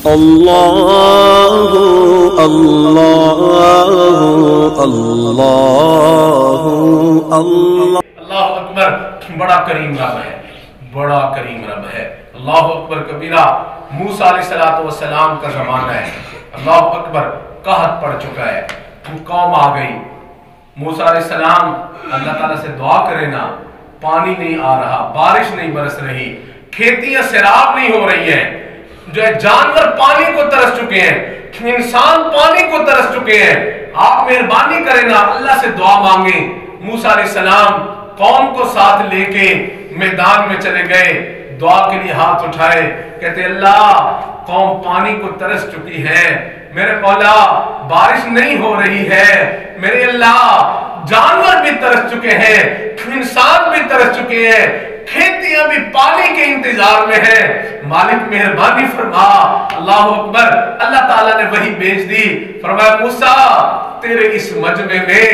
اللہ اللہ اللہ اللہ۔ اللہ اکبر، بڑا کریم رب ہے، بڑا کریم رب ہے۔ اللہ اکبر کبیرہ۔ موسیٰ علیہ السلام کا زمانہ ہے، اللہ اکبر، قحط پڑ چکا ہے، قوم آ گئی۔ موسیٰ علیہ السلام اللہ تعالیٰ سے دعا کرے نا، پانی نہیں آ رہا، بارش نہیں برس رہی، کھیتیاں سیراب نہیں ہو رہی ہیں، جو ہے جانور پانی کو ترس چکے ہیں، انسان پانی کو ترس چکے ہیں، آپ مہربانی کریں نا، اللہ سے دعا مانگیں۔ موسیٰ علیہ السلام قوم کو ساتھ لے کے میدان میں چلے گئے، دعا کے لیے ہاتھ اٹھائے، کہتے اللہ قوم پانی کو ترس چکی ہے، میرے مولا بارش نہیں ہو رہی ہے، میرے اللہ جانور بھی ترس چکے ہیں، انسان بھی ترس چکے ہیں، کھیتیاں بھی پانی کے انتظار میں ہیں، مالک مہربانی فرما۔ اللہ اکبر۔ اللہ تعالیٰ نے وحی بھیج دی، فرمایا موسیٰ تیرے اس مجمع میں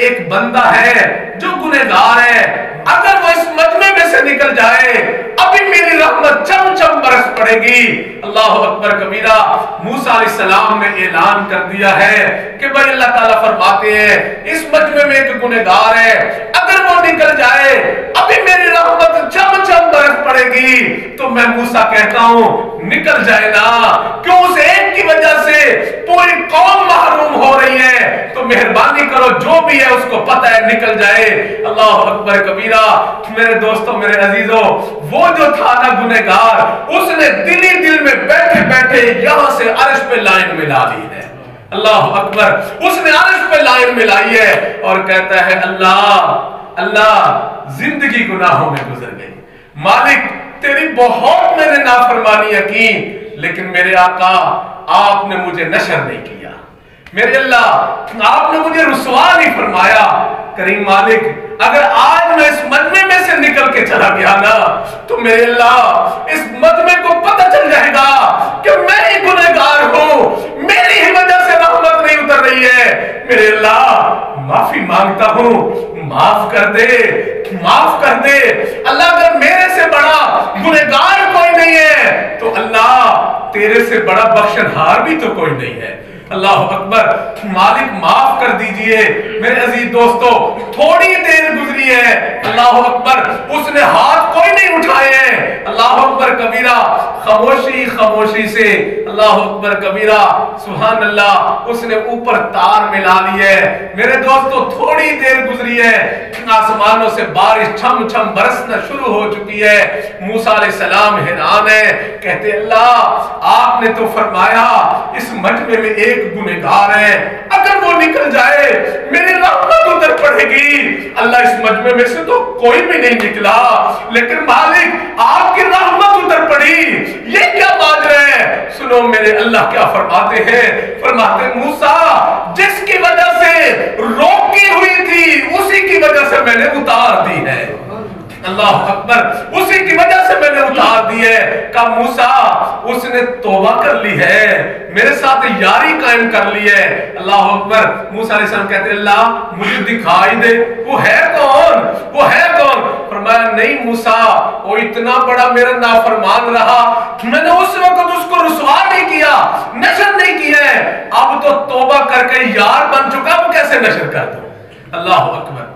ایک بندہ ہے جو گنہگار ہے، اگر وہ اس مجمع میں سے نکل جائے ابھی میری رحمت چم چم برس پڑے گی۔ اللہ اکبر کبیرہ۔ موسیٰ علیہ السلام نے اعلان کر دیا ہے کہ بھائی اللہ تعالیٰ فرماتے ہیں اس مجمع میں ایک گنہگار ہے، اگر وہ نکل جائے ابھی میری رحمت چم چم برس پڑے گی۔ تو میں موسیٰ کہتا ہوں نکل جائے نا، کیوں اس ایک کی وجہ سے پوری قوم محروم ہو رہی ہے، تو مہربانی کرو جو بھی ہے اس کو پتہ ہے نکل جائے۔ اللہ اکبر کبیرہ۔ میرے دوستوں، میرے عزیزوں، وہ جو تھا نا گنہگار، اس نے دلی دل میں بیٹھے بیٹھے یہاں سے عرش پہ لائن ملا لی ہے۔ اللہ اکبر۔ اس نے عرش پہ لائن ملائی ہے اور کہتا ہے اللہ زندگی گناہوں میں گزر گئی، مالک تیری بہت میں نے نافرمانیاں کی، لیکن میرے آقا آپ نے مجھے نشر نہیں کیا، میرے اللہ آپ نے مجھے رسوا نہیں فرمایا۔ کریم مالک اگر آج میں اس مجمع میں سے نکل کے چلا گیا نا، تو میرے اللہ اس مجمع کو پتہ چل جائے گا کہ میں ہی گنہگار ہوں، میری ہی وجہ سے رحمت نہیں اتر رہی ہے۔ میرے اللہ معافی مانگتا ہوں، معاف کر دے، معاف کر دے۔ اللہ اگر میرے سے بڑا گنہگار کوئی نہیں ہے تو اللہ تیرے سے بڑا بخشنہار بھی تو کوئی نہیں ہے۔ اللہ اکبر۔ مالک معاف کر دیجئے۔ میرے عزیز دوستو، تھوڑی دیر گزری ہے، اللہ اکبر، اس نے ہاتھ کوئی نہیں اٹھائے ہیں۔ اللہ اکبر کبیرہ۔ خاموشی خاموشی سے اللہ اکبر کبیرہ، سبحان اللہ، اس نے اوپر تار ملا لی ہے۔ میرے دوستو تھوڑی دیر گزری ہے، آسمانوں سے بارش چھم چھم برسنا شروع ہو چکی ہے۔ موسیٰ علیہ السلام حیران ہے، کہتے اللہ آپ نے تو فرمایا اس مجمع میں ایک گنہگار ہے، اگر وہ نکل جائے میری رحمت ادھر پڑے گی۔ اللہ اس مجمع میں سے تو کوئی بھی نہیں نکلا، لیکن مالک آپ کی رحمت ادھر پڑی، یہ کیا باز رہے ہیں؟ سنو میرے اللہ کیا فرماتے ہیں، فرماتے موسیٰ جس کی وجہ سے روکی ہوئی تھی اسی کی وجہ سے میں نے اتار دی ہے۔ اللہ اکبر، اسی کی وجہ سے میں نے اتار دی ہے۔ کہا موسیٰ اس نے توبہ کر لی ہے، میرے ساتھ یاری قائم کر لی ہے۔ اللہ اکبر۔ موسیٰ علیہ السلام کہتے اللہ مجھے دکھائی دے، وہ ہے کون، وہ ہے کون؟ فرمایا نہیں موسیٰ وہ اتنا بڑا میرا نافرمان رہا، میں نے اس وقت اس کو رسوا نہیں کیا، نشر نہیں کیا ہے، اب تو توبہ کر کے یار بن چکا، وہ کیسے نشر کر دوں؟ اللہ اکبر۔